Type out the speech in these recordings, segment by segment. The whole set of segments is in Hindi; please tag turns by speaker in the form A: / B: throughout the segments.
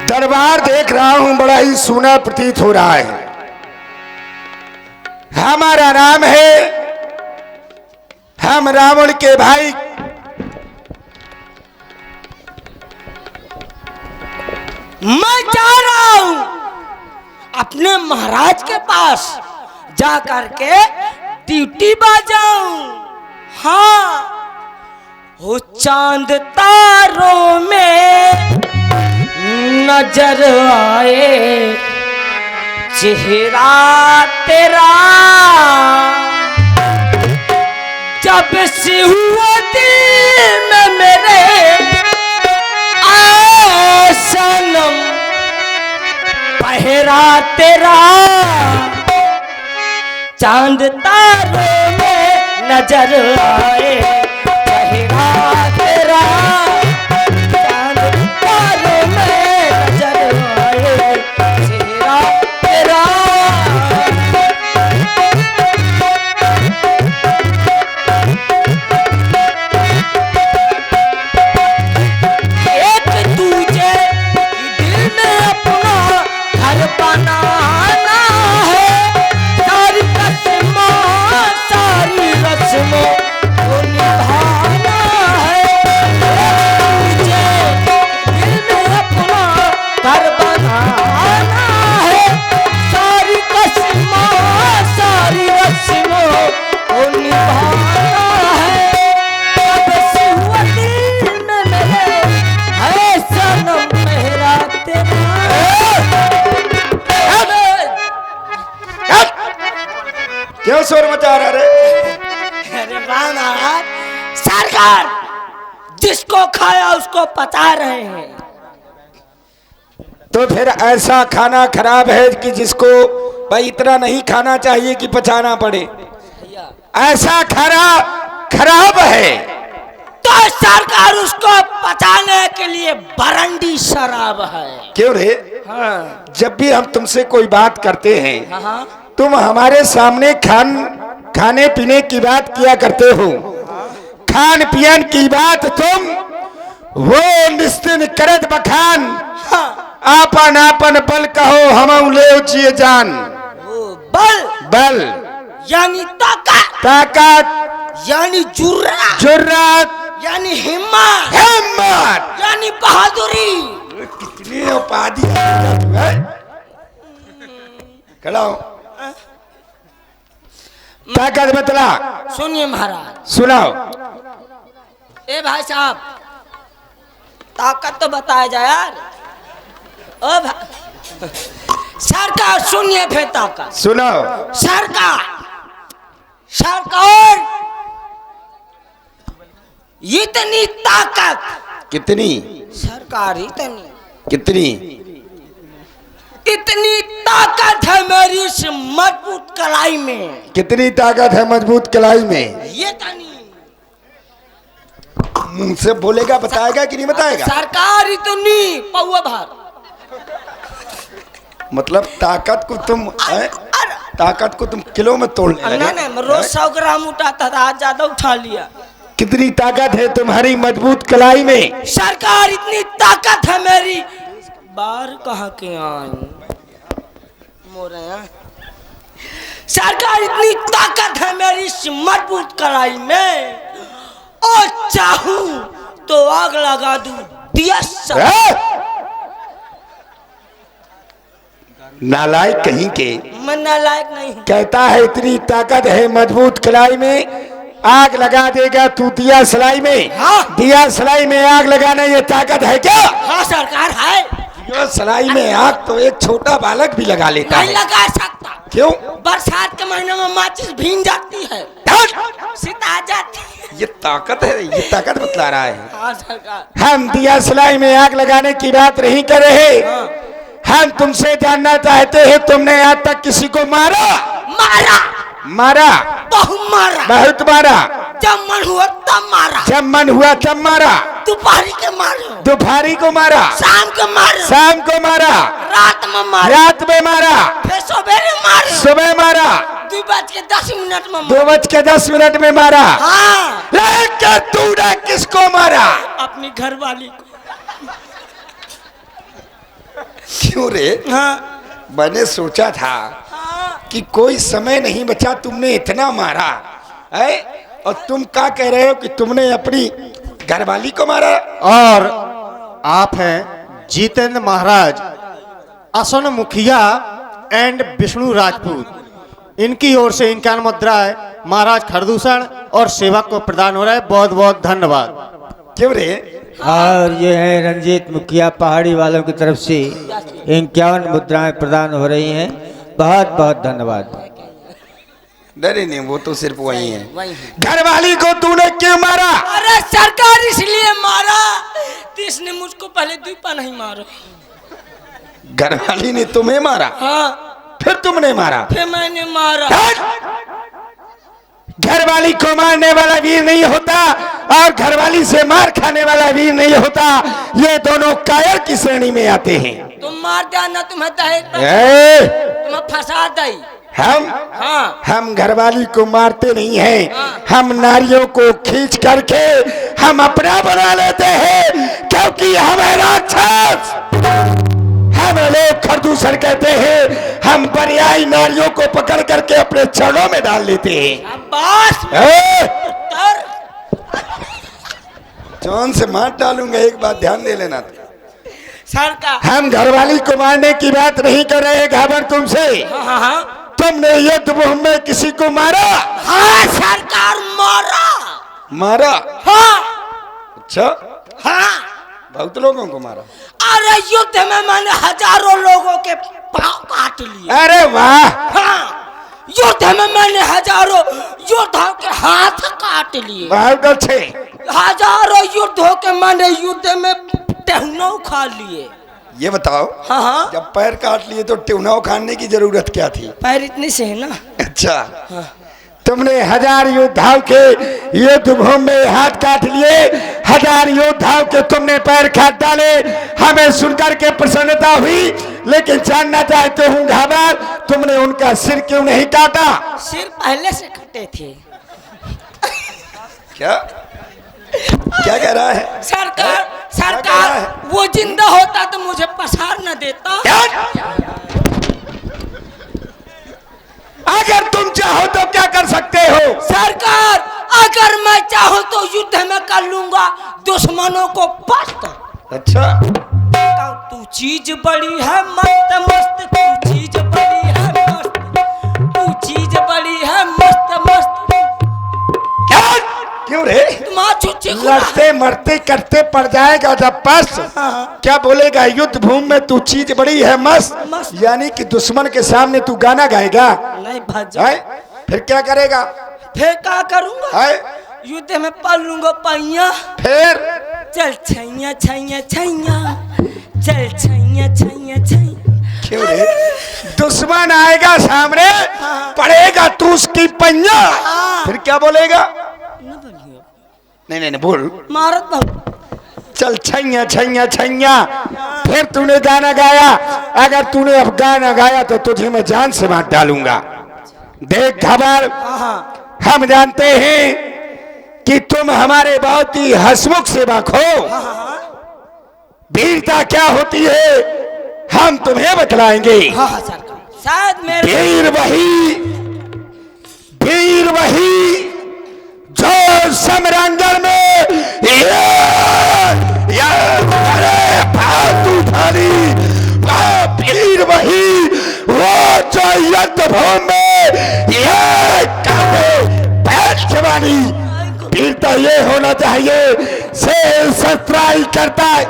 A: दरबार देख रहा हूं, बड़ा ही सूना प्रतीत हो रहा है। हमारा नाम है, हम रावण के भाई
B: मैं जा रहा हूं अपने महाराज के पास जा करके ड्यूटी बजाऊं। हाँ, हो चांद तारों में नजर आए चेहरा तेरा, जब से हुआ दिल में मेरे सनम पहरा तेरा, चांद तारों में नजर आए चेहरा तेरा, चांद तारों में नजर आए चेहरा तेरा। एक दूजे दिल में अपना घर बनाना है, सारी रस्मों को निभाना है। तुझे दिल में अपना घर बनाना है, सारी रस्मों को निभाना है। जब से हुआ दिल में मेरे है सनम मेरा तेरा।
A: क्यों शोर मचा रहा रे?
B: अरे वाह महाराज, सरकार जिसको खाया उसको पचा रहे हैं।
A: तो फिर ऐसा खाना खराब है कि जिसको भाई इतना नहीं खाना चाहिए कि पचाना पड़े, ऐसा खाना खराब है।
B: तो सरकार उसको पचाने के लिए बरंडी शराब है।
A: क्यों रे?
B: हाँ
A: जब भी हम तुमसे कोई बात करते हैं
B: हाँ,
A: तुम हमारे सामने खाने पीने की बात किया करते हो। खान पियन की बात तुम वो निस्तिन करत बखान, आपन आपन बल कहो हम ले जिए जान।
B: बल
A: बल
B: यानी ताकत,
A: ताकत
B: यानी जुर्रत,
A: जुर्रत
B: यानी हिम्मत,
A: हिम्मत,
B: यानी बहादुरी।
A: कितनी उपाधि है। खड़ा हो, ताकत बतला।
B: सुनिए महाराज,
A: सुनाओ।
B: ए भाई साहब, ताकत तो बताया जाए यार। ओ भाई सरकार सुनिए फिर ताकत।
A: सुनाओ।
B: सरकार इतनी ताकत,
A: कितनी?
B: सरकार
A: कितनी?
B: इतनी ताकत है मेरी इस मजबूत कलाई में।
A: कितनी ताकत है मजबूत कलाई में?
B: ये तनी
A: मुंह से बोलेगा, बताएगा कि नहीं बताएगा?
B: सरकार इतनी पौवा भार।
A: मतलब ताकत को तुम ताकत को तुम किलो में तोड़ने लगे?
B: नहीं, रोज 100 ग्राम उठाता था, आज ज्यादा उठा लिया।
A: कितनी ताकत है तुम्हारी मजबूत कलाई में?
B: सरकार इतनी ताकत है मेरी, बाहर कहाँ के आई मोरे। सरकार इतनी ताकत है मेरी इस मजबूत कलाई में, और चाहूं तो आग लगा दूं दिया।
A: नालायक कहीं के।
B: मैं नालायक नहीं हूं।
A: कहता है इतनी ताकत है मजबूत कलाई में, आग लगा देगा तू दिया सलाई में।
B: हाँ।
A: दिया सलाई में आग लगाना ये ताकत है क्या?
B: हाँ सरकार है।
A: दिया सलाई में आग तो एक छोटा बालक भी लगा लेता
B: नहीं
A: है।
B: लगा सकता।
A: क्यों?
B: बरसात के महीने में माचिस भीग जाती है, सीता जाती है।
A: ये ताकत है, ये ताकत बतला रहा है।
B: हाँ सरकार।
A: हम दिया सलाई में आग लगाने की बात नहीं कर रहे। हम तुमसे जानना चाहते हैं, तुमने आज तक किसी को मारा?
B: मारा,
A: मारा,
B: बहुत मारा,
A: बहुत मारा।
B: जब मन हुआ तब मारा,
A: जब मन हुआ तब मारा।
B: दोपहरी के मारा,
A: दोपहरी को मारा,
B: शाम को मारा,
A: शाम को मारा,
B: रात में मारा,
A: रात में मारा,
B: फिर सवेरे मारा,
A: सुबह मारा,
B: 2:10 में
A: 2:10 में मारा।
B: हाँ।
A: लेकिन तूने किसको मारा?
B: अपनी घरवाली को।
A: क्यों रे?
B: हाँ
A: मैंने सोचा था
B: हाँ
A: कि कोई समय नहीं बचा, तुमने इतना मारा है। और तुम क्या कह रहे हो कि तुमने अपनी घरवाली को मारा?
C: और आप हैं जितेंद्र महाराज, असन मुखिया एंड विष्णु राजपूत। इनकी ओर से इनका मुद्राएं महाराज खरदूषण और सेवक को प्रदान हो रहा है। बहुत बहुत धन्यवाद।
A: क्यों रे?
D: और ये है रंजीत मुखिया पहाड़ी वालों की तरफ से 51 मुद्राएं प्रदान हो रही हैं। बहुत बहुत धन्यवाद।
A: डरे नहीं, वो तो सिर्फ वही है।
B: वही
A: घरवाली को तूने क्यों मारा?
B: अरे सरकार इसलिए मारा तो इसने मुझको पहले दीपा नहीं मारा।
A: घरवाली ने तुम्हें मारा,
B: हाँ
A: फिर तुमने मारा।
B: फिर मैंने मारा।
A: घरवाली को मारने वाला वीर नहीं होता और घरवाली से मार खाने वाला वीर नहीं होता। ये दोनों कायर की श्रेणी में आते हैं।
B: तुम मार देना, तुम्हें दहेज तुम्हें फंसा दई। हाँ
A: हम घरवाली को मारते नहीं हैं, हम नारियों को खींच करके हम अपना बना लेते हैं, क्योंकि हमें राक्षस, हम लोग खरदूषण कहते हैं। हम पर्यायी नारियों को पकड़ करके अपने चरणों में डाल लेते हैं।
B: बस
A: जौन से मार डालूंगा, एक बात ध्यान दे लेना।
B: सरकार
A: हम घरवाली को मारने की बात नहीं कर रहे घाबर तुमसे।
B: हाँ हाँ
A: तुमने युद्ध भूमि में किसी को मारा?
B: हाँ सरकार मारा।
A: मारा?
B: हाँ
A: अच्छा,
B: हाँ
A: बहुत लोगों को मारा।
B: अरे युद्ध में मैंने हजारों लोगों के पांव काट लिए।
A: अरे वाह!
B: हाँ युद्ध में मैंने हजारों योद्धाओं के हाथ काट लिए।
A: बहुत अच्छे।
B: हजारों युद्धों के मैंने युद्ध में टहनों खा लिए।
A: ये बताओ,
B: हाँ हाँ
A: जब पैर काट लिए तो टिवनाव खाने की जरूरत क्या थी?
B: पैर इतने से है ना।
A: अच्छा, तुमने 1000 योद्धाओं के युद्ध भूमि में हाथ काट लिए, 1000 योद्धाओं के तुमने पैर काट डाले। हमें सुनकर के प्रसन्नता हुई, लेकिन जानना चाहते हूँ घाबर, तुमने उनका सिर क्यों नहीं काटा?
B: सिर पहले से कटे थे।
A: क्या क्या कह रहा है?
B: सरकार वो जिंदा होता तो मुझे पसार न देता।
A: अगर तुम चाहो तो क्या कर सकते हो?
B: सरकार अगर मैं चाहूँ तो युद्ध में कर लूंगा दुश्मनों को पस्त।
A: अच्छा,
B: तू चीज बड़ी है मस्त मस्त, तू चीज बड़ी है मस्त, तू चीज बड़ी है मस्त मस्त।
A: क्यों रे?
B: तुम चुच्ची
A: लड़ते मरते करते पड़ जाएगा जब पास। क्या बोलेगा? युद्ध भूमि में तू चीज बड़ी है मस्त, यानी कि दुश्मन के सामने तू गाना गाएगा?
B: नहीं भज।
A: फिर क्या करेगा?
B: फिर क्या करूंगा? युद्ध में पढ़ लूंगा पैया।
A: फिर
B: चल छैया छैया छैया, चल छैया छैया छैया।
A: क्यों रे? दुश्मन आएगा सामने, पड़ेगा तू उसकी पैया, फिर क्या बोलेगा? नहीं नहीं नहीं बोल।
B: मारत बहुत।
A: चल छैया छैया छैया, फिर तूने गाना गाया। अगर तूने अब गाना गाया तो तुझे मैं जान से मार डालूंगा। देख खबर, हम जानते हैं कि तुम हमारे बहुत ही हंसमुख सेवक हो। वीरता क्या होती है हम तुम्हें बतलाएंगे।
B: शायद मेरे
A: वीर वही जो समरंगल में वीर वही वो जो युद्ध भूमि में जवानी। वीरता ये होना चाहिए शेर शस्त्राई करता है।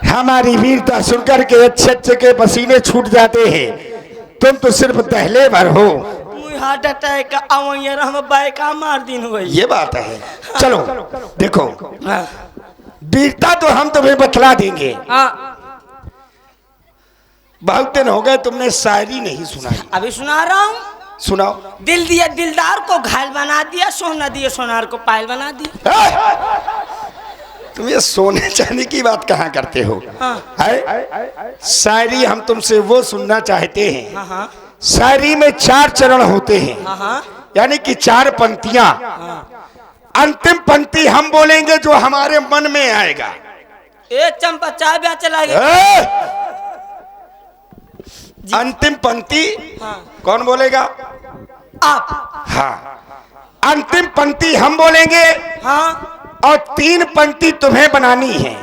A: हमारी वीरता सुनकर के अच्छे अच्छे के पसीने छूट जाते हैं। तुम तो सिर्फ दहले भर हो।
B: हार्ट अटैक हम बाइका मार दिन हुई।
A: ये बात है। चलो देखो, वीरता तो हम तुम्हें बतला देंगे। बहुत दिन हो गए तुमने शायरी नहीं सुनाई।
B: अभी सुना रहा हूँ।
A: सुनाओ।
B: दिल दिया दिलदार को घायल बना दिया, सोना दिया सोनार को पायल बना दिया।
A: तुम ये सोने चांदी की बात कहाँ करते हो? शायरी हम तुमसे वो सुनना चाहते हैं शायरी में 4 चरण होते हैं,
B: हाँ हाँ
A: यानी कि 4 पंक्तियां। अंतिम पंक्ति हम बोलेंगे जो हमारे मन में आएगा।
B: एक चंपा चाय ब्याह चला गया।
A: अंतिम पंक्ति
B: हाँ।
A: कौन बोलेगा?
B: आप।
A: हाँ, अंतिम पंक्ति हम बोलेंगे
B: हाँ।
A: और 3 पंक्ति तुम्हें बनानी है।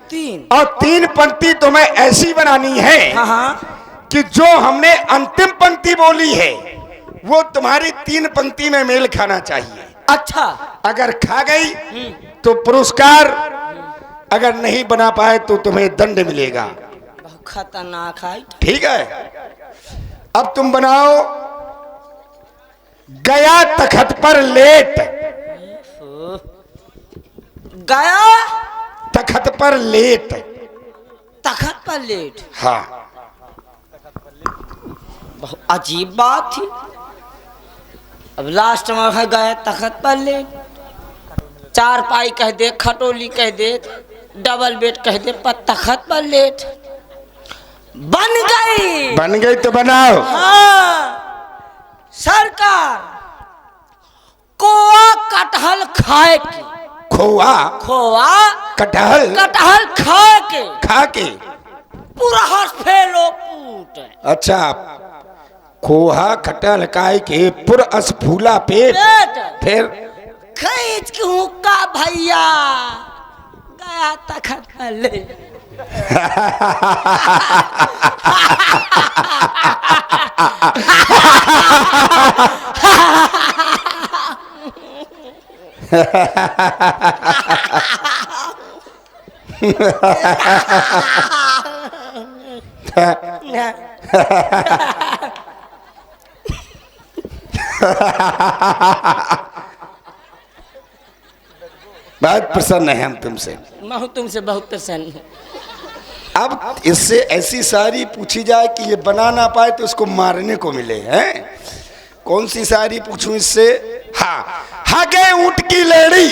B: 3
A: और 3 पंक्ति तुम्हें ऐसी बनानी है
B: हाँ हाँ
A: कि जो हमने अंतिम पंक्ति बोली है वो तुम्हारी 3 पंक्ति में मेल खाना चाहिए।
B: अच्छा।
A: अगर खा गई तो पुरस्कार, अगर नहीं बना पाए तो तुम्हें दंड मिलेगा।
B: बहुत खतरनाक है।
A: ठीक है, अब तुम बनाओ। गया तखत पर लेट।
B: गया
A: तखत पर लेट।
B: तखत पर लेट।
A: हाँ,
B: बहुत अजीब बात थी। अब लास्ट में है गया तखत पर लेट। 4 पाई कह दे, खटोली कह दे, डबल बेड कह दे, पर तखत पर लेट। बन गई।
A: बन गई तो बनाओ।
B: हाँ सरकार, कोआ कटहल खाए के।
A: खोआ
B: खोआ
A: कटहल
B: कटहल खाए के
A: खा के।
B: पूरा हंस फेलो पूट।
A: अच्छा, खोहा कटहल काय के पुर अस फूला पेट।
B: पेट
A: फिर
B: खींच के हुक्का भैया गया तखत पर ले।
A: बहुत प्रसन्न है हम तुमसे।
B: मैं तुमसे बहुत प्रसन्न हूँ।
A: अब इससे ऐसी शायरी पूछी जाए कि ये बना ना पाए तो उसको मारने को मिले। हैं कौन सी शायरी पूछूं इससे? हाँ, हागे ऊंट की लेड़ी।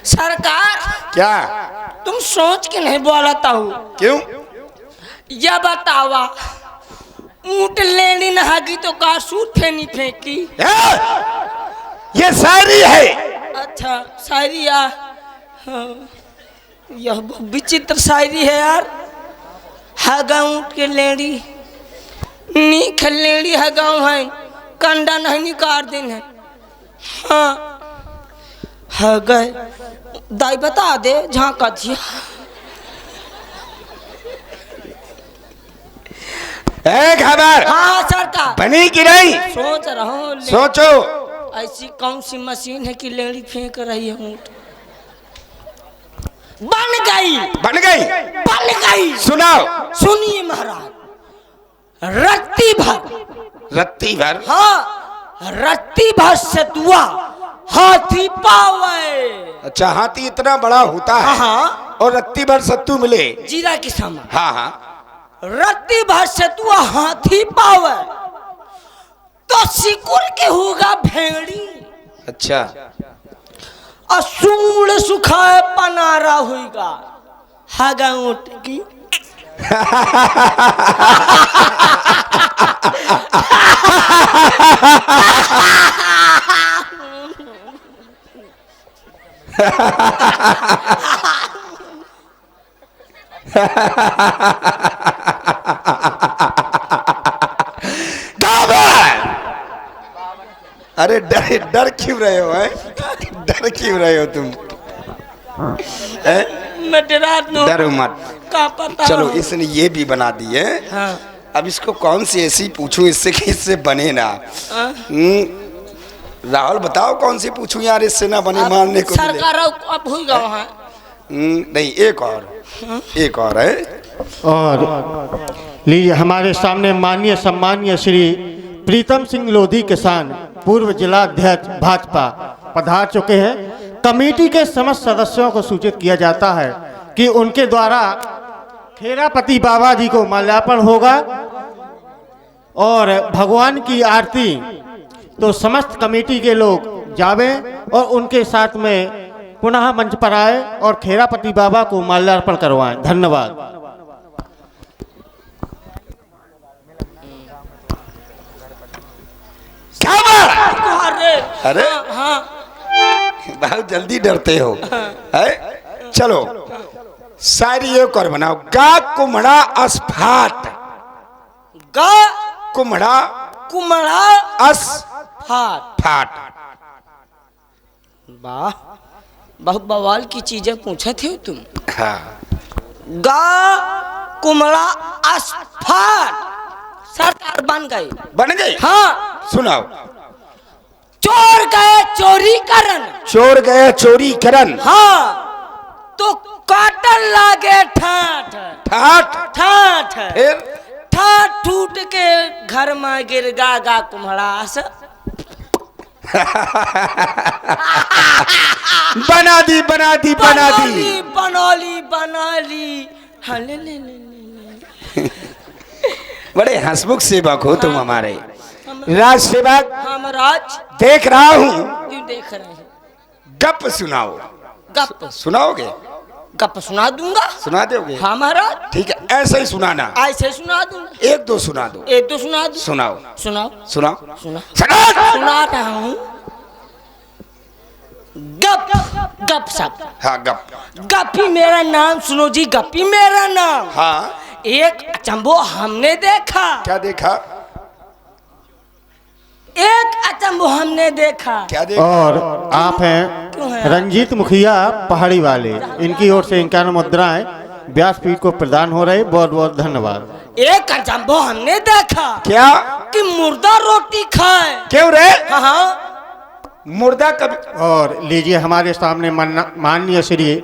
B: सरकार,
A: क्या?
B: तुम सोच के नहीं बोलता हूँ।
A: क्यों?
B: यह बतावा, ऊंट लेनी नहागी तो कार सूट फेंकी फेंकी।
A: ये शायरी है।
B: अच्छा शायरी यार। हाँ, यह बहुत विचित्र शायरी है यार। हगा ऊंट के लेडी नीख लेडी है गाँव है, कंडा नहीं निकाल दिन है। हाँ है गए दाई बता दे झांका दिया।
A: खबर
B: हाँ सरकार,
A: बनी कि नहीं?
B: सोच रहा हूँ।
A: सोचो।
B: ऐसी कौन सी मशीन है कि लेडी फेंक रही है ऊंट? बन गई।
A: बन गई।
B: बन गई।
A: सुनाओ।
B: सुनिए महाराज, रत्ती भर।
A: रत्ती भर।
B: हाँ, रत्ती भर सतुआ हाथी पावे।
A: अच्छा, हाथी इतना बड़ा होता है?
B: हाँ।
A: और रत्ती भर सत्तू मिले?
B: जीरा के सामान।
A: हाँ हाँ।
B: रत्ती भर सतुआ हाथी पावे तो सिकुड़ के होगा भेड़ी।
A: अच्छा।
B: असूड़ सुखाए पनारा होगा हागा ऊंट की।
A: अरे डर डर क्यों रहे हो? डर क्यों रहे हो तुम?
B: मैं डरा दूं।
A: डरो मत।
B: का पता।
A: चलो, इसने ये भी बना दी है।
B: हाँ।
A: अब इसको कौन सी ऐसी पूछूं इससे कि इससे बने ना। राहुल बताओ कौन सी पूछूं यार इससे ना बने, मारने को मिले।
B: सरकार अब हो गया है।
A: नहीं, एक और है।
C: और लीजिए हमारे सामने माननीय सम्मानीय श्री प्रीतम सिंह लोधी किसान पूर्व जिला अध्यक्ष भाजपा पधार चुके हैं। कमेटी के समस्त सदस्यों को सूचित किया जाता है कि उनके द्वारा खेरापति बाबा जी को माल्यार्पण होगा और भगवान की आरती। तो समस्त कमेटी के लोग जावें और उनके साथ में पुनः मंच पर आए और खेरापति बाबा को माल्यार्पण करवाएं। धन्यवाद।
A: अरे
B: हाँ
A: बहुत जल्दी डरते हो है? चलो शायरी एक और बनाओ। गा कुम्हड़ा अस्फाट,
B: गा
A: कुम्हड़ा
B: कुमड़ा
A: अस्फाट।
B: फाट। वाह, बहुत बवाल की चीजें पूछे थे तुम।
A: हाँ
B: गा कुमड़ा अस्फाट, सरदार बन गए।
A: बन गई।
B: हाँ।
A: सुनाओ।
B: चोर गए चोरी करन,
A: चोर गए चोरी करन,
B: हाँ तो काटन लागे ठाठ
A: ठाठ।
B: ठाठ
A: फिर
B: ठाठ टूट के घर में गिर गा कुम्हड़ा से।
A: बना दी बना दी बना दी।
B: बना ली। हाँ ले।
A: बड़े हंसमुख सेवक हो तुम हमारे। राज सेवक
B: हम राज
A: देख रहा हूँ।
B: क्यों देख रहे हैं?
A: गप सुनाओ।
B: गप
A: सुनाओगे?
B: गप सुना दूंगा।
A: सुना दोगे?
B: हाँ महाराज,
A: ठीक है, ऐसे ही सुनाना।
B: ऐसे सुना दूंगा।
A: एक दो सुना दो।
B: एक दो सुना दूं।
A: सुनाओ
B: सुनाओ
A: सुनाओ
B: सुना
A: सुनाओ।
B: सुना रहा हूँ। गप गप सप।
A: हाँ गप।
B: गप्पी मेरा नाम सुनो जी, गप्पी मेरा नाम।
A: हाँ
B: एक अचंभो हमने देखा,
A: क्या देखा?
B: एक अचंभो हमने देखा।
A: क्या देखा?
C: और आप
B: क्यों
C: हैं
B: है?
C: रंजीत मुखिया पहाड़ी वाले, इनकी ओर से 51 मुद्राएं व्यासपीठ को प्रदान हो रही। बहुत बहुत धन्यवाद।
B: एक अचंभो हमने देखा
A: क्या?
B: कि मुर्दा रोटी खाए।
A: क्यों रे?
B: हाँ
A: मुर्दा कभी।
C: और लीजिए हमारे सामने माननीय श्री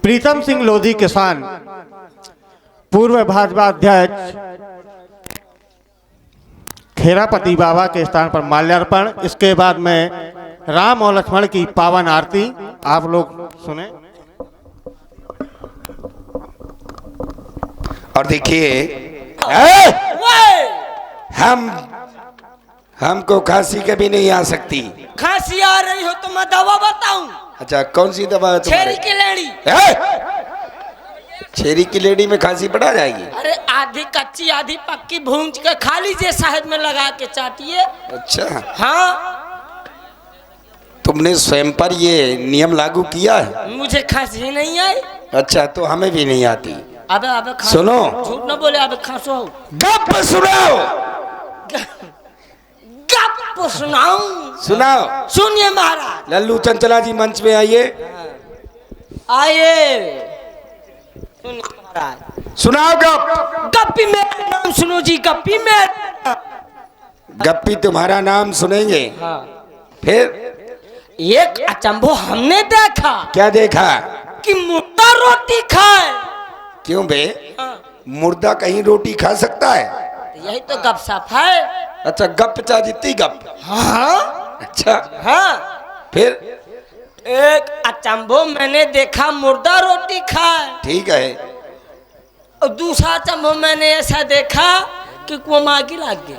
C: प्रीतम सिंह लोधी किसान, पूर्व भाजपा अध्यक्ष, खेरापति बाबा के स्थान पर माल्यार्पण। इसके बाद में राम और लक्ष्मण की पावन आरती आप लोग सुने।
A: और देखिए
B: वे
A: हमको खांसी कभी नहीं आ सकती।
B: खांसी आ रही हो तो मैं दवा बताऊं?
A: अच्छा कौन सी दवा है
B: छेरी
A: तुम्हारी?
B: की लेड़ी।
A: छेरी की लेडी में खांसी पड़ा जाएगी?
B: अरे आधी कच्ची आधी पक्की भूंज के खा लीजिए, शहद में लगा के चाटिए।
A: अच्छा
B: हाँ
A: तुमने स्वयं पर ये नियम लागू किया है?
B: मुझे खांसी नहीं आई।
A: अच्छा तो हमें भी नहीं आती।
B: अबे अबे
A: सुनो।
B: झूठ न बोले, अबे खांसो।
A: गप सुनाओ।
B: गप सुनाऊं?
A: सुनाओ।
B: सुनिए महाराज।
A: लल्लू चंचला जी मंच में आइए।
B: आइए। सुनिए महाराज।
A: सुनाओ गप।
B: गप्पी मेरा नाम सुनो जी, गप्पी मेरा।
A: गप्पी तुम्हारा नाम सुनेंगे।
B: हाँ।
A: फिर
B: एक अचंभो हमने देखा।
A: क्या देखा?
B: कि मुर्दा रोटी खाए।
A: क्यों बे?
B: हाँ।
A: मुर्दा कहीं रोटी खा सकता है?
B: यही तो गप सप है।
A: अच्छा गप चा जितनी गप।
B: हाँ
A: अच्छा
B: हाँ।
A: फिर?
B: एक अचंभो मैंने देखा मुर्दा रोटी खाए,
A: ठीक है।
B: और दूसरा अचंभो मैंने ऐसा देखा कि कुआं में आग लग गई।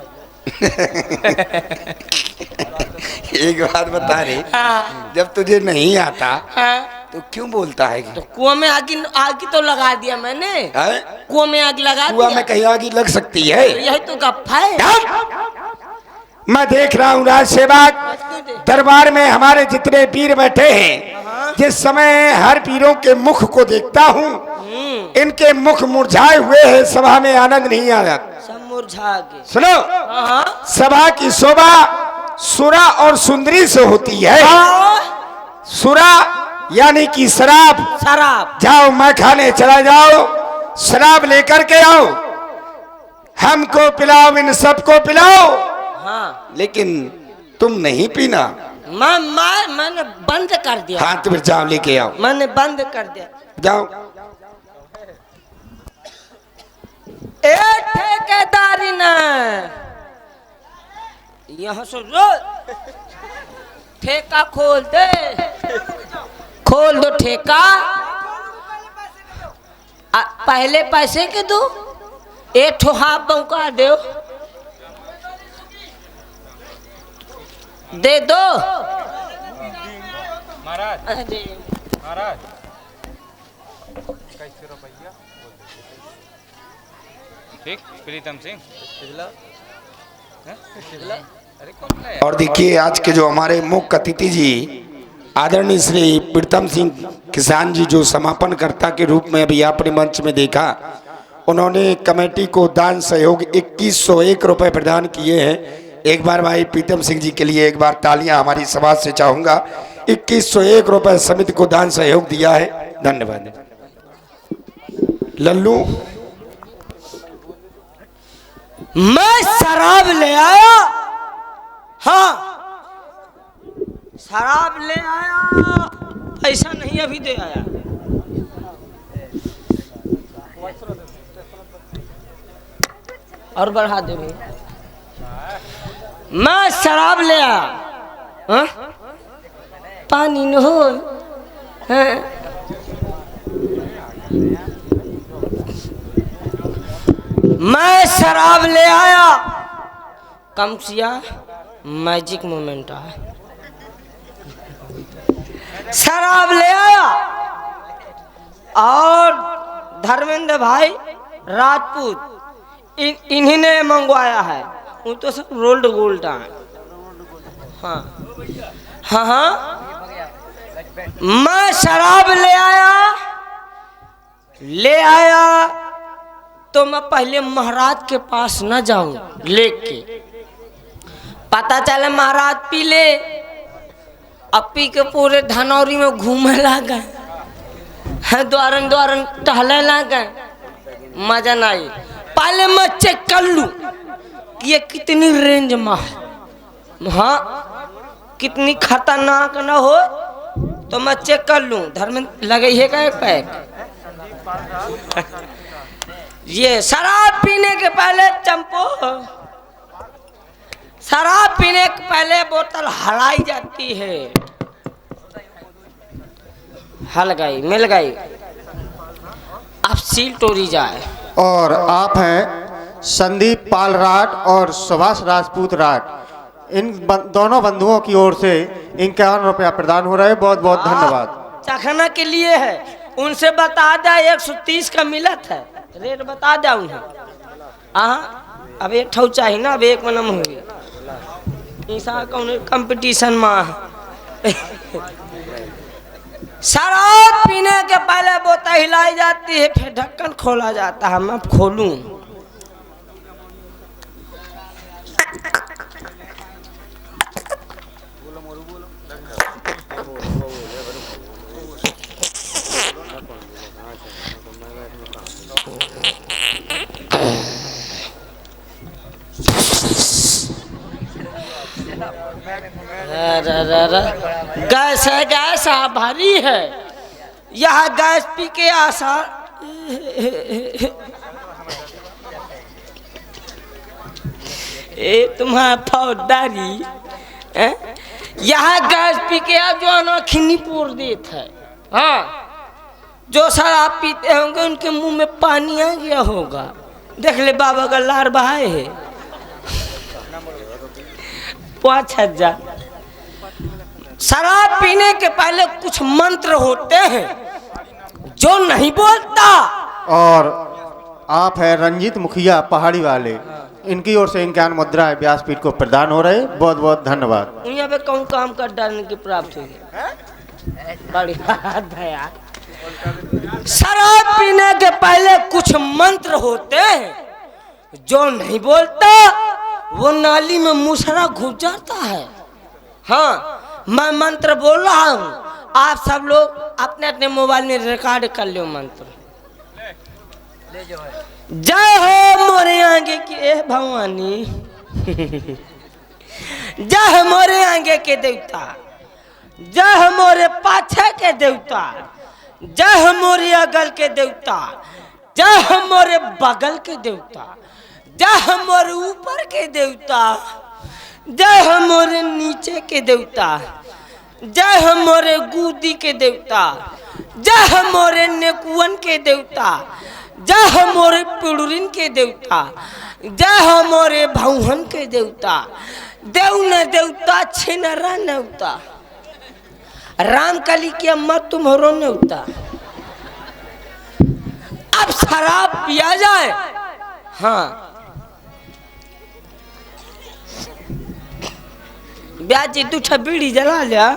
A: एक बात बता रही,
B: हाँ।
A: जब तुझे नहीं आता
B: हाँ।
A: तो क्यों बोलता है?
B: तो कुआं में आग तो लगा दिया मैंने।
A: हैं?
B: कुआं में आग लगा
A: कुआं
B: दिया।
A: में कहीं आग लग सकती है?
B: यही तो गप है।
A: मैं देख रहा हूँ राज सेवक, दरबार में हमारे जितने पीर बैठे हैं, जिस समय हर पीरों के मुख को देखता हूँ, इनके मुख मुरझाए हुए हैं, सभा में आनंद नहीं आ जाता।
B: सब मुरझा गए।
A: सुनो,
B: हाँ।
A: सभा की शोभा सुरा और सुंदरी से होती है। सुरा यानी कि शराब।
B: शराब।
A: जाओ मैं खाने चला जाओ, शराब लेकर के आओ, हमको पिलाओ, इन सबको पिलाओ।
B: हाँ।
A: लेकिन तुम नहीं पीना।
B: मैंने बंद कर दिया।
A: हाँ तो फिर जाओ लेके आओ।
B: मैंने बंद कर दिया।
A: जाओ।
B: ए ठेकेदारी न यहाँ सुन रो, ठेका खोल दे, खोल दो ठेका। पहले पैसे के दो, एक ठो हाफ बौका दो, दे दो महाराज।
E: महाराज कैसे रुपया ठीक? प्रीतम सिंह
A: और देखिए आज के जो हमारे मुख्य अतिथि जी आदरणीय श्री प्रीतम सिंह किसान जी, जो समापन कर्ता के रूप में अभी आपने मंच में देखा, उन्होंने कमेटी को दान सहयोग 2101 रुपये प्रदान किए हैं। एक बार भाई प्रीतम सिंह जी के लिए एक बार तालियां हमारी समाज से चाहूंगा। 2101 रुपये समिति को दान सहयोग दिया है, धन्यवाद। लल्लू,
B: मैं शराब ले आया, हाँ शराब ले आया, पैसा नहीं अभी दे आया। और बढ़ा दे भैया। मैं शराब ले आया, हाँ? पानी न हो, हाँ? मैं शराब ले आया, कमसिया मैजिक मोमेंट है। शराब ले आया और धर्मेंद्र भाई राजपूत इन्हीं ने मंगवाया है। वो तो सब रोल्ड गोल्ड है। हाँ हाँ हाँ, मैं शराब ले आया तो मैं पहले महाराज के पास न जाऊं लेके, पता चले महाराज पी ले, अब पी के पूरे धनौरी में घूमे लगे, द्वारन द्वारन टहले लगे, मजा नहीं। पहले मैं चेक कर लूं कि ये कितनी रेंज में है, हाँ कितनी खतरनाक न हो, तो मैं चेक कर लूं। धर्मेंद्र लगे है का एक पैक। ये शराब पीने के पहले चंपो, शराब पीने के पहले बोतल हलाई जाती है। हल गई, मिल गई, अब सील तोड़ी जाए।
C: और आप हैं संदीप पाल राठ और सुभाष राजपूत राठ, इन दोनों बंधुओं की ओर से 51 रुपया प्रदान हो रहे हैं। बहुत बहुत धन्यवाद।
B: चखना के लिए है, उनसे बता दे 130 का मिलत है, रेट बता दे उन्हें। अब एक ठौ चाहिए ना, अब एक मनम हो गया। ऐसा कौन कंपटीशन में शराब पीने के पहले बोतल हिलाई जाती है, फिर ढक्कन खोला जाता है। मैं खोलूं, गैस है, गैस भारी है। यह गैस पी के आशा तुम्हारा फौजदारी, यह गैस पी के आप जो अनोखिनी पोर देता है। हाँ, जो शराब पीते होंगे उनके मुंह में पानी आ गया होगा। देख ले बाबा का लार बहाए है 5000। शराब पीने के पहले कुछ मंत्र होते हैं जो नहीं बोलता।
C: और आप हैं रंजीत मुखिया पहाड़ी वाले, इनकी ओर से 51 मुद्राएं व्यासपीठ को प्रदान हो रहे। बहुत बहुत धन्यवाद।
B: यहाँ पे कौन काम कर डालने की प्राप्त हुई बड़ी बात है यार। शराब पीने के पहले कुछ मंत्र होते हैं जो नहीं बोलता, वो नाली में मूसरा घुस जाता है। हाँ, मैं मंत्र बोल रहा हूँ, आप सब लोग अपने अपने मोबाइल में रिकॉर्ड कर लो मंत्र। जय हो मोरे आगे की भवानी, जय हो मोरे आगे के देवता, जय हो मोरे पाछे के देवता, जय हो मोरे अगल के देवता, जय हो मोरे बगल के देवता, जय हो मोरे ऊपर के देवता, जय हो मोरे नीचे के देवता, जय हो मोरे गुदी के देवता, जय हो मोरे नेकुअन के देवता, जय हो मोरे पिड़ुरिन के देवता, जय हो मोरे भौहन के देवता, देव न देवता छिनरा नेवता, राम कली की अम्मा तुम्हारो नेवता। अब शराब पिया जाए। हाँ, ब्याजी तू छबीड़ी जला लिया।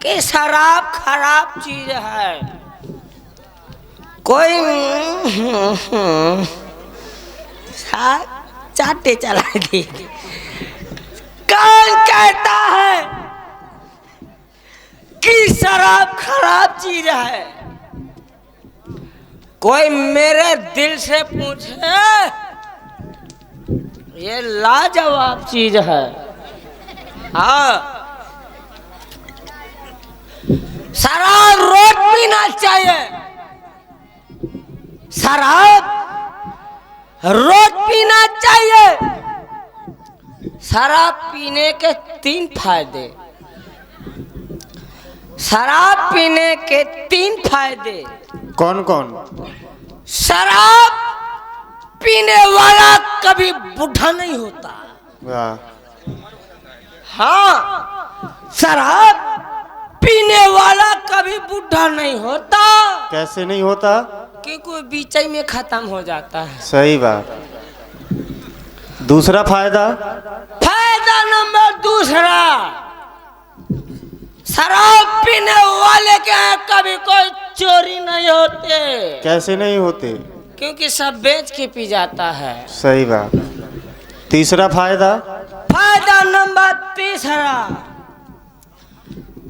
B: कि शराब खराब चीज है। कोई चाटे चला दी। कौन कहता है कि शराब खराब चीज है? कोई मेरे दिल से पूछे, ये लाजवाब चीज है। हाँ, शराब रोज पीना चाहिए। शराब रोज पीना चाहिए। शराब पीने के 3 फायदे। शराब पीने के 3 फायदे।
C: कौन कौन?
B: शराब पीने वाला कभी बूढ़ा नहीं होता।
C: वाह।
B: हाँ, शराब पीने वाला कभी बूढ़ा नहीं होता।
C: कैसे नहीं होता?
B: क्योंकि बीच में खत्म हो जाता है।
C: सही बात। दूसरा फायदा?
B: फायदा नंबर 2, शराब पीने वाले के यहाँ कभी कोई चोरी नहीं होते।
C: कैसे नहीं होते?
B: क्योंकि सब बेच के पी जाता है।
C: सही बात। तीसरा फायदा?
B: फायदा नंबर 3,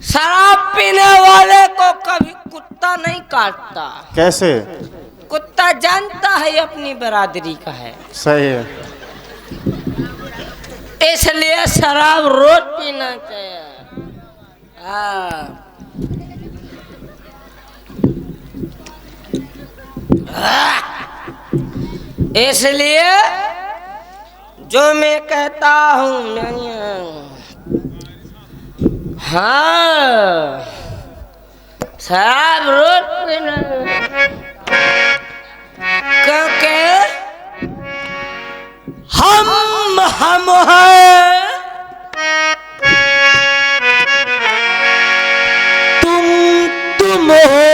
B: शराब पीने वाले को कभी कुत्ता नहीं काटता।
C: कैसे?
B: कुत्ता जानता है अपनी बरादरी का है।
C: सही है।
B: इसलिए शराब रोज पीना चाहिए। इसलिए जो मैं कहता हूँ, हाँ, शराब रोज पीना, क्योंकि हम हैं, तुम हो,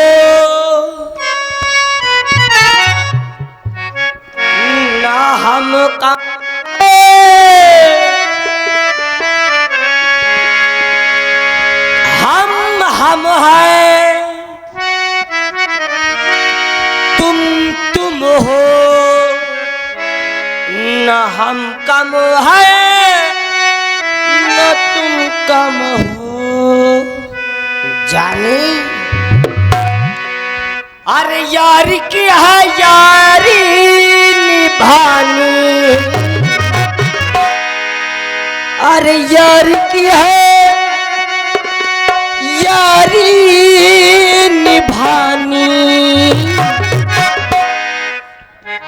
B: ना हम का हम है, तुम हो, न हम कम है, न तुम कम हो। जाने अरे यार की है यारी निभानी, अरे यार की है यारी निभानी।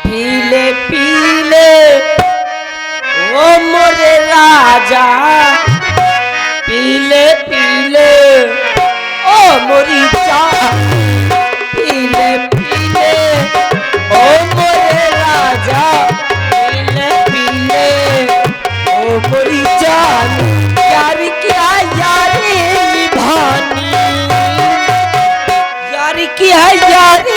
B: पीले पीले ओ मोरे राजा, पीले पीले ओ मोरी जान, पीले पीले ओ मोरे राजा, पीले पीले ओ मोरी जान। यार क्या यारी निभानी, यार की है यार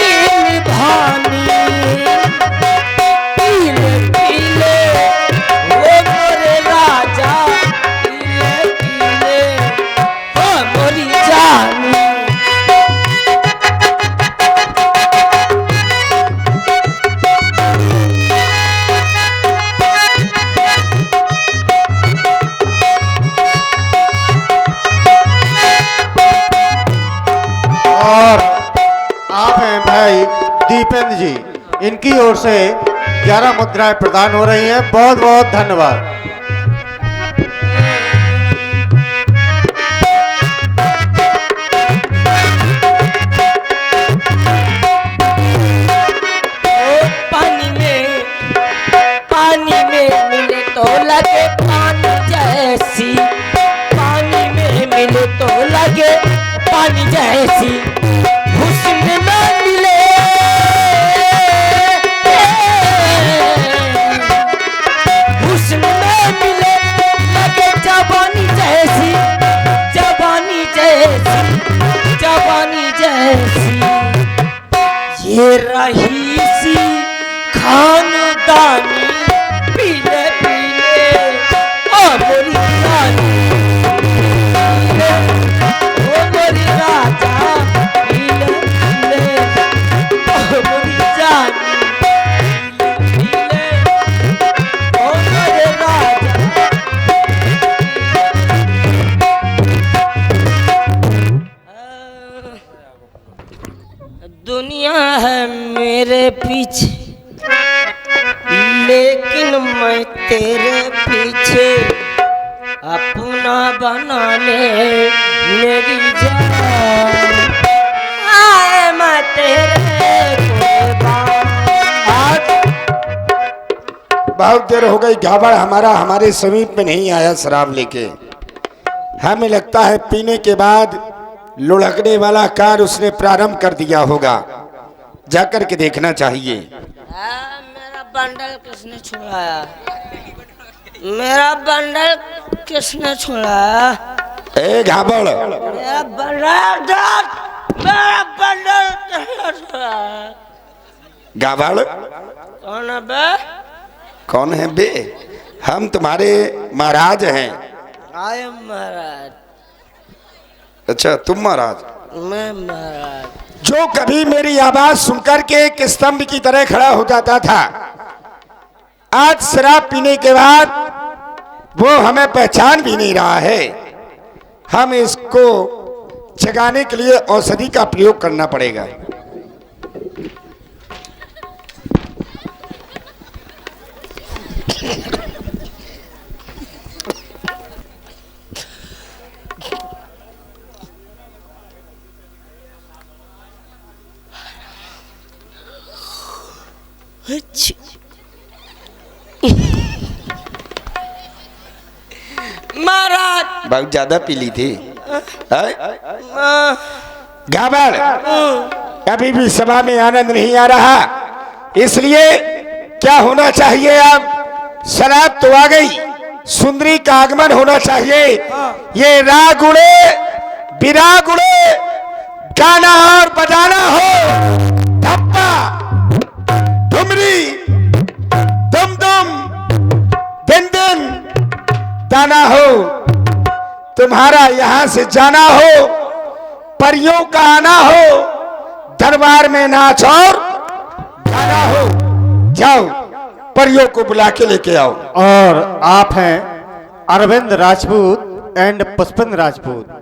C: ओर से 11 मुद्राएं प्रदान हो रही हैं। बहुत बहुत धन्यवाद।
B: पानी में मिले तो लगे पानी जैसी, पानी में मिले तो लगे पानी जैसी, हुस्न में मिले हुस्न में मिले लगे जवानी जैसी, जवानी जैसी, जवानी जैसी, ये रही सी खानदानी पीले पीले ओ मोरी रानी, ओ मोरी राजा पीले पीले ओ मोरी जानी, पीले पीले ओ मोरे राजा। दुनिया है मेरे पीछे लेकिन मैं तेरे पीछे, अपना बना ले मेरी जान, आए मैं तेरे कुर्बान।
A: आज बहुत देर हो गई, घावड़ हमारे समीप में नहीं आया शराब लेके। हमें लगता है पीने के बाद लुढ़कने वाला कार्य उसने प्रारंभ कर दिया होगा, जाकर के देखना चाहिए।
B: मेरा बंडल किसने छुड़ाया? मेरा बंडल किसने छुड़ाया?
A: ए घावड़,
B: मेरा बंडल, मेरा बंडल किसने छुड़ाया?
A: घावड़
B: कौन है बे?
A: कौन है बे? हम तुम्हारे महाराज हैं।
B: आए महाराज।
A: अच्छा तुम महाराज?
B: मैं महाराज।
A: जो कभी मेरी आवाज सुनकर के एक स्तंभ की तरह खड़ा हो जाता था, आज शराब पीने के बाद वो हमें पहचान भी नहीं रहा है। हम इसको जगाने के लिए औषधि का प्रयोग करना पड़ेगा।
B: महाराज
A: बहुत ज्यादा पी ली थी। घावड़, अभी भी सभा में आनंद नहीं आ रहा, इसलिए क्या होना चाहिए? अब शराब तो आ गई, सुंदरी का आगमन होना चाहिए। ये राग उड़े विराग उड़े, गाना और बजाना हो, धप्पा ठुमरी दुम दुम दिन दिन ताना हो, तुम्हारा यहां से जाना हो, परियों का आना हो, दरबार में नाच और गाना हो। जाओ परियों को बुला के लेके आओ।
C: और आप हैं अरविंद राजपूत एंड पुष्पन राजपूत।